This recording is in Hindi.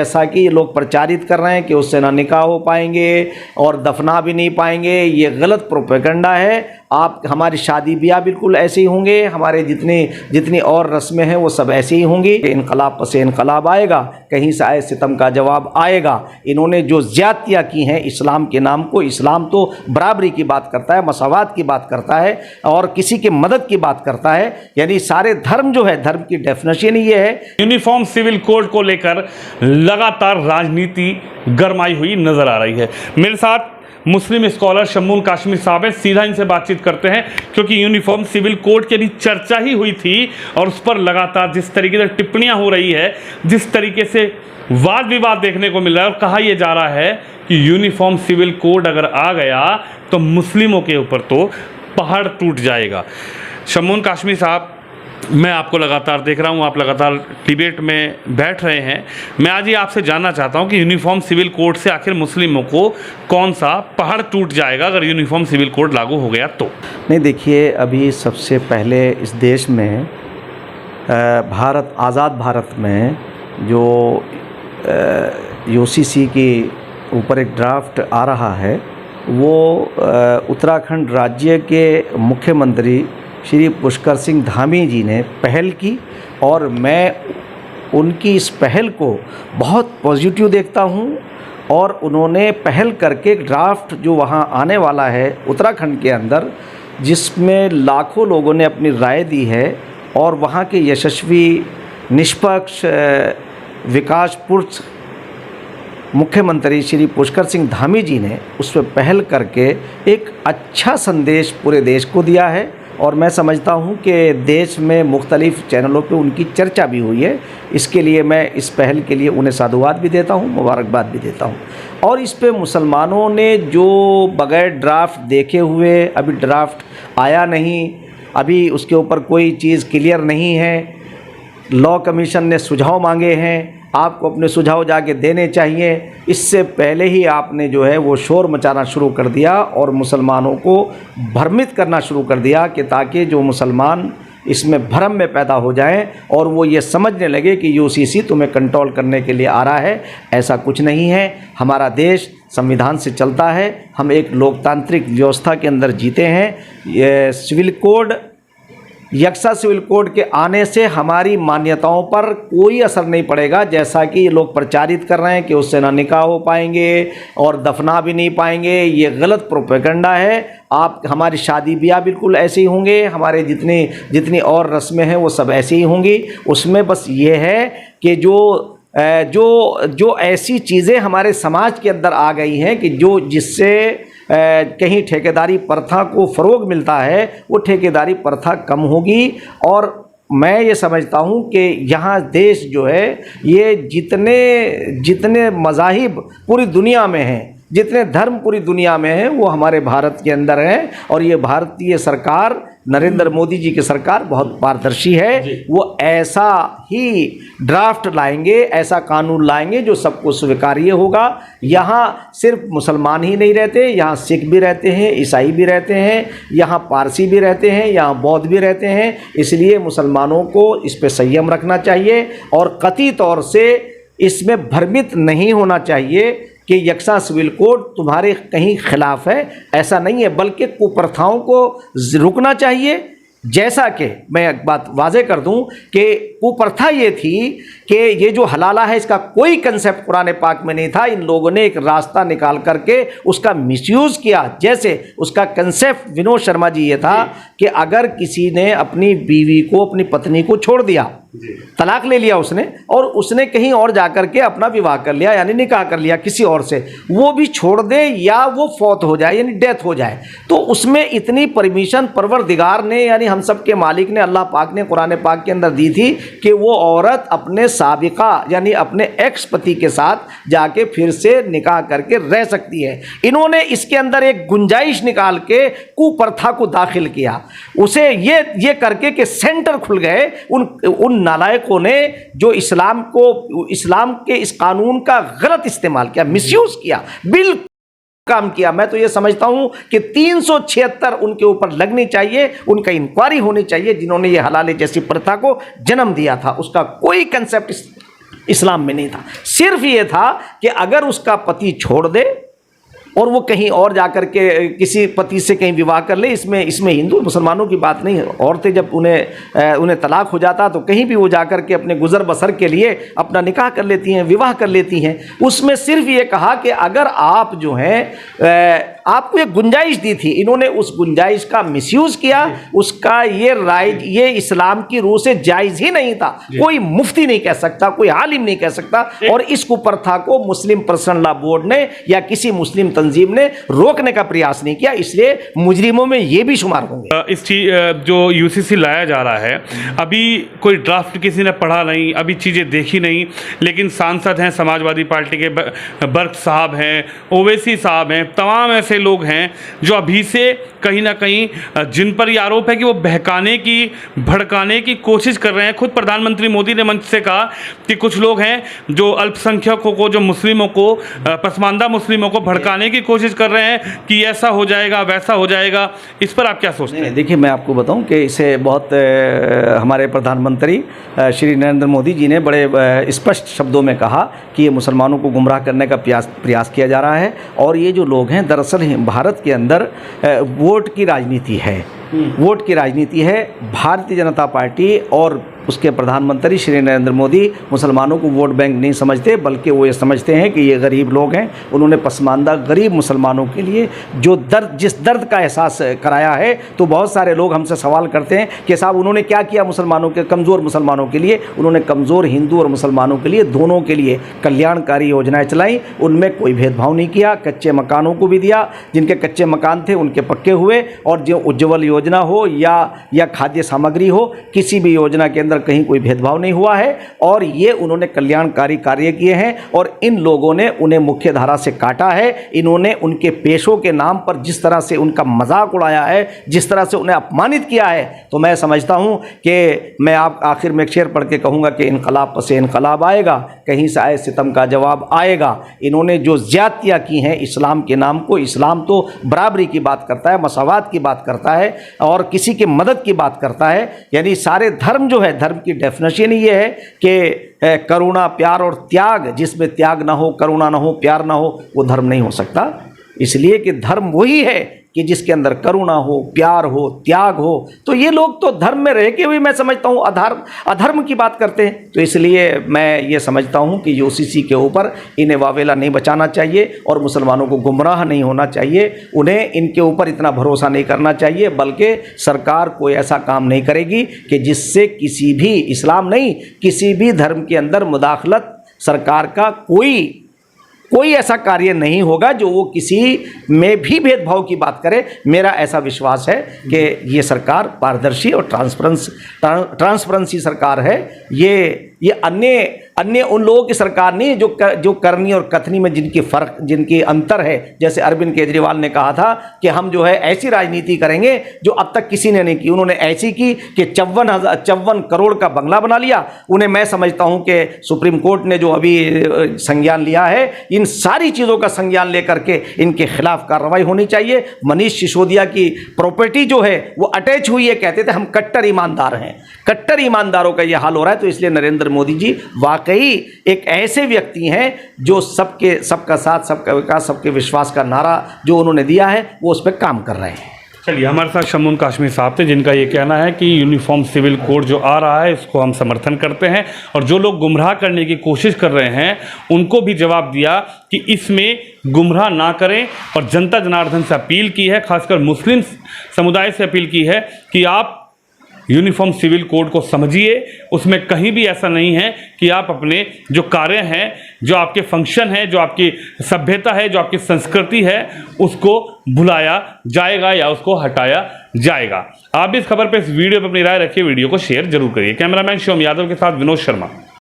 ऐसा कि ये लोग प्रचारित कर रहे हैं कि उससे ना निकाह हो पाएंगे और दफना भी नहीं पाएंगे, ये गलत प्रोपेगेंडा है। आप हमारी शादी ब्याह बिल्कुल ऐसे ही होंगे, हमारे जितनी और रस्में हैं वो सब ऐसे ही होंगी। इनकलाब पसे इनकलाब आएगा, कहीं से आए सितम का जवाब आएगा। इन्होंने जो ज़्यादतियाँ की हैं इस्लाम के नाम को, इस्लाम तो बराबरी की बात करता है, मसावात की बात करता है और किसी की मदद की बात करता है। यानी सारे धर्म जो है, धर्म की डेफिनेशन ही ये है। यूनिफॉर्म सिविल कोड को लेकर लगातार राजनीति गरमाई हुई नजर आ रही है। मेरे साथ मुस्लिम स्कॉलर शम्मून काश्मीर साहब हैं, सीधा इनसे बातचीत करते हैं, क्योंकि यूनिफॉर्म सिविल कोड की चर्चा ही हुई थी और उस पर लगातार जिस तरीके से टिप्पणियां हो रही है, जिस तरीके से वाद विवाद देखने को मिल रहा है और कहा यह जा रहा है कि यूनिफॉर्म सिविल कोड अगर आ गया तो मुस्लिमों के ऊपर तो पहाड़ टूट जाएगा। शम्मून काश्मीर साहब, मैं आपको लगातार देख रहा हूँ, आप लगातार डिबेट में बैठ रहे हैं। मैं आज ही आपसे जानना चाहता हूँ कि यूनिफॉर्म सिविल कोड से आखिर मुस्लिमों को कौन सा पहाड़ टूट जाएगा अगर यूनिफॉर्म सिविल कोड लागू हो गया तो? नहीं, देखिए, अभी सबसे पहले इस देश में भारत, आज़ाद भारत में जो यूसीसी के ऊपर एक ड्राफ्ट आ रहा है, वो उत्तराखंड राज्य के मुख्यमंत्री श्री पुष्कर सिंह धामी जी ने पहल की और मैं उनकी इस पहल को बहुत पॉजिटिव देखता हूं। और उन्होंने पहल करके ड्राफ्ट जो वहां आने वाला है उत्तराखंड के अंदर, जिसमें लाखों लोगों ने अपनी राय दी है और वहां के यशस्वी निष्पक्ष विकासपुरुष मुख्यमंत्री श्री पुष्कर सिंह धामी जी ने उस पर पहल करके एक अच्छा संदेश पूरे देश को दिया है। और मैं समझता हूं कि देश में मुख्तलिफ़ चैनलों पे उनकी चर्चा भी हुई है। इसके लिए मैं इस पहल के लिए उन्हें साधुवाद भी देता हूं, मुबारकबाद भी देता हूं। और इस पे मुसलमानों ने जो बगैर ड्राफ्ट देखे हुए, अभी ड्राफ्ट आया नहीं, अभी उसके ऊपर कोई चीज़ क्लियर नहीं है, लॉ कमीशन ने सुझाव मांगे हैं, आपको अपने सुझाव जाके देने चाहिए। इससे पहले ही आपने जो है वो शोर मचाना शुरू कर दिया और मुसलमानों को भ्रमित करना शुरू कर दिया कि ताकि जो मुसलमान इसमें भ्रम में पैदा हो जाएं और वो ये समझने लगे कि यूसीसी तुम्हें कंट्रोल करने के लिए आ रहा है। ऐसा कुछ नहीं है। हमारा देश संविधान से चलता है, हम एक लोकतांत्रिक व्यवस्था के अंदर जीते हैं। ये सिविल कोड, यक्सा सिविल कोड के आने से हमारी मान्यताओं पर कोई असर नहीं पड़ेगा। जैसा कि ये लोग प्रचारित कर रहे हैं कि उससे ना निकाह हो पाएंगे और दफना भी नहीं पाएंगे, ये गलत प्रोपेगेंडा है। आप हमारी शादी ब्याह बिल्कुल ऐसे ही होंगे, हमारे जितनी और रस्में हैं वो सब ऐसे ही होंगी। उसमें बस ये है कि जो ऐसी चीज़ें हमारे समाज के अंदर आ गई हैं कि जिससे कहीं ठेकेदारी प्रथा को फ़रोग़ मिलता है, वो ठेकेदारी प्रथा कम होगी। और मैं ये समझता हूँ कि यहाँ देश जो है, ये जितने मज़ाहिब पूरी दुनिया में हैं, जितने धर्म पूरी दुनिया में हैं, वो हमारे भारत के अंदर हैं। और ये भारतीय सरकार, नरेंद्र मोदी जी की सरकार बहुत पारदर्शी है। वो ऐसा ही ड्राफ्ट लाएंगे, ऐसा कानून लाएंगे जो सबको स्वीकार्य होगा। यहाँ सिर्फ मुसलमान ही नहीं रहते, यहाँ सिख भी रहते हैं, ईसाई भी रहते हैं, यहाँ पारसी भी रहते हैं, यहाँ बौद्ध भी रहते हैं। इसलिए मुसलमानों को इस पर संयम रखना चाहिए और कतई तौर से इसमें भ्रमित नहीं होना चाहिए कि यक्सा सिविल कोड तुम्हारे कहीं खिलाफ है। ऐसा नहीं है, बल्कि कुप्रथाओं को रुकना चाहिए। जैसा कि मैं एक बात वाज़े कर दूं कि कुप्रथा ये थी कि ये जो हलाला है, इसका कोई कंसेप्ट कुरान पाक में नहीं था। इन लोगों ने एक रास्ता निकाल करके उसका मिसयूज़ किया। जैसे उसका कंसेप्ट विनोद शर्मा जी ये था कि अगर किसी ने अपनी बीवी को, अपनी पत्नी को छोड़ दिया, तलाक ले लिया उसने, और उसने कहीं और जाकर के अपना विवाह कर लिया, यानी निकाह कर लिया किसी और से, वो भी छोड़ दे या वो फौत हो जाए, यानी डेथ हो जाए, तो उसमें इतनी परमिशन परवरदिगार ने, यानी हम सब के मालिक ने, अल्लाह पाक ने कुरान पाक के अंदर दी थी कि वो औरत अपने साबिका यानी अपने एक्स पति के साथ जाके फिर से निकाह करके रह सकती है। इन्होंने इसके अंदर एक गुंजाइश निकाल के कुप्रथा को दाखिल किया, उसे ये करके कि सेंटर खुल गए उन नालायकों ने जो इस्लाम के इस कानून का गलत इस्तेमाल किया, मिसयूज किया, बिल्कुल काम किया। मैं तो ये समझता हूं कि 376 उनके ऊपर लगनी चाहिए, उनका इंक्वायरी होनी चाहिए, जिन्होंने ये हलाले जैसी प्रथा को जन्म दिया था। उसका कोई कंसेप्ट इस्लाम में नहीं था। सिर्फ ये था कि अगर उसका पति छोड़ दे और वो कहीं और जाकर के किसी पति से कहीं विवाह कर ले, इसमें हिंदू मुसलमानों की बात नहीं है। औरतें जब उन्हें तलाक हो जाता तो कहीं भी वो जाकर के अपने गुजर बसर के लिए अपना निकाह कर लेती हैं, विवाह कर लेती हैं। उसमें सिर्फ ये कहा कि अगर आप जो हैं आपको एक गुंजाइश दी थी, इन्होंने उस गुंजाइश का मिसयूज़ किया, उसका ये इस्लाम की रूह से जायज़ ही नहीं था। कोई मुफ्ती नहीं कह सकता, कोई आलिम नहीं कह सकता। और इस कुप्रथा को मुस्लिम पर्सनल लॉ बोर्ड ने या किसी मुस्लिम तंजीम ने रोकने का प्रयास नहीं किया, इसलिए मुजरिमों में ये भी शुमार होंगे। इस चीज जो यूसीसी लाया जा रहा है, अभी कोई ड्राफ्ट किसी ने पढ़ा नहीं, अभी चीज़ें देखी नहीं, लेकिन सांसद हैं समाजवादी पार्टी के, बर्क साहब हैं, ओवैसी साहब हैं, तमाम ऐसे लोग हैं जो अभी से कहीं ना कहीं जिन पर यह आरोप है कि वो बहकाने की, भड़काने की कोशिश कर रहे हैं। खुद प्रधानमंत्री मोदी ने मंच से कहा कि कुछ लोग हैं जो अल्पसंख्यकों को, जो मुस्लिमों को, पसमानदा मुस्लिमों को भड़काने की कोशिश कर रहे हैं कि ऐसा हो जाएगा, वैसा हो जाएगा। इस पर आप क्या सोचते हैं? देखिए, मैं आपको बताऊं कि इसे बहुत हमारे प्रधानमंत्री श्री नरेंद्र मोदी जी ने बड़े स्पष्ट शब्दों में कहा कि ये मुसलमानों को गुमराह करने का प्रयास किया जा रहा है। और ये जो लोग हैं, दरअसल भारत के अंदर वोट की राजनीति है, वोट की राजनीति है। भारतीय जनता पार्टी और उसके प्रधानमंत्री श्री नरेंद्र मोदी मुसलमानों को वोट बैंक नहीं समझते, बल्कि वो ये समझते हैं कि ये गरीब लोग हैं। उन्होंने पसमानदा गरीब मुसलमानों के लिए जो जिस दर्द का एहसास कराया है, तो बहुत सारे लोग हमसे सवाल करते हैं कि साहब उन्होंने क्या किया मुसलमानों के, कमज़ोर मुसलमानों के लिए? उन्होंने कमज़ोर हिंदू और मुसलमानों के लिए, दोनों के लिए कल्याणकारी योजनाएँ चलाई। उनमें कोई भेदभाव नहीं किया। कच्चे मकानों को भी दिया, जिनके कच्चे मकान थे उनके पक्के हुए। और जो उज्ज्वल योजना हो या खाद्य सामग्री हो, किसी भी योजना के अंदर कहीं कोई भेदभाव नहीं हुआ है। और ये उन्होंने कल्याणकारी कार्य किए हैं। और इन लोगों ने उन्हें मुख्य धारा से काटा है। इन्होंने उनके पेशों के नाम पर जिस तरह से उनका मजाक उड़ाया है, जिस तरह से उन्हें अपमानित किया है, तो मैं समझता हूं कि मैं आप आखिर में एक शेर पढ़ के कहूँगा कि इनकलाब पसे इनकलाब आएगा, कहीं से आए सितम का जवाब आएगा। इन्होंने जो ज्यादतियाँ की हैं इस्लाम के नाम को, इस्लाम तो बराबरी की बात करता है, मसावात की बात करता है और किसी की मदद की बात करता है। यानी सारे धर्म जो है, धर्म की डेफिनेशन ही ये है कि करुणा, प्यार और त्याग। जिसमें त्याग ना हो, करुणा ना हो, प्यार ना हो, वो धर्म नहीं हो सकता। इसलिए कि धर्म वही है कि जिसके अंदर करुणा हो, प्यार हो, त्याग हो। तो ये लोग तो धर्म में रह के भी मैं समझता हूँ अधर्म की बात करते हैं। तो इसलिए मैं ये समझता हूँ कि यूसीसी के ऊपर इन्हें वावेला नहीं बचाना चाहिए और मुसलमानों को गुमराह नहीं होना चाहिए। उन्हें इनके ऊपर इतना भरोसा नहीं करना चाहिए, बल्कि सरकार कोई ऐसा काम नहीं करेगी कि जिससे किसी भी, इस्लाम नहीं, किसी भी धर्म के अंदर मुदाखलत सरकार का कोई ऐसा कार्य नहीं होगा जो वो किसी में भी भेदभाव की बात करे। मेरा ऐसा विश्वास है कि ये सरकार पारदर्शी और ट्रांसपेरेंसी सरकार है। ये अन्य उन लोगों की सरकार नहीं जो करनी और कथनी में जिनकी अंतर है। जैसे अरविंद केजरीवाल ने कहा था कि हम जो है ऐसी राजनीति करेंगे जो अब तक किसी ने नहीं की। उन्होंने ऐसी की कि 54 करोड़ का बंगला बना लिया। उन्हें मैं समझता हूं कि सुप्रीम कोर्ट ने जो अभी संज्ञान लिया है, इन सारी चीज़ों का संज्ञान लेकर के इनके खिलाफ कार्रवाई होनी चाहिए। मनीष सिसोदिया की प्रॉपर्टी जो है वो अटैच हुई है, कहते थे हम कट्टर ईमानदार हैं। कट्टर ईमानदारों का ये हाल हो रहा है। तो इसलिए नरेंद्र मोदी जी वाकई एक ऐसे व्यक्ति हैं जो सबका साथ, सबका विकास, सबके विश्वास का नारा जो उन्होंने दिया है वो उस पर काम कर रहे हैं। चलिए, हमारे साथ शम्मून काश्मीर साहब थे, जिनका ये कहना है कि यूनिफॉर्म सिविल कोड जो आ रहा है इसको हम समर्थन करते हैं और जो लोग गुमराह करने की कोशिश कर रहे हैं उनको भी जवाब दिया कि इसमें गुमराह ना करें। और जनता जनार्दन से अपील की है, खासकर मुस्लिम समुदाय से अपील की है कि आप यूनिफॉर्म सिविल कोड को समझिए। उसमें कहीं भी ऐसा नहीं है कि आप अपने जो कार्य हैं, जो आपके फंक्शन है, जो आपकी सभ्यता है, जो आपकी संस्कृति है, उसको भुलाया जाएगा या उसको हटाया जाएगा। आप भी इस खबर पे, इस वीडियो पर अपनी राय रखिए, वीडियो को शेयर जरूर करिए। कैमरामैन शिवम यादव के साथ विनोद शर्मा।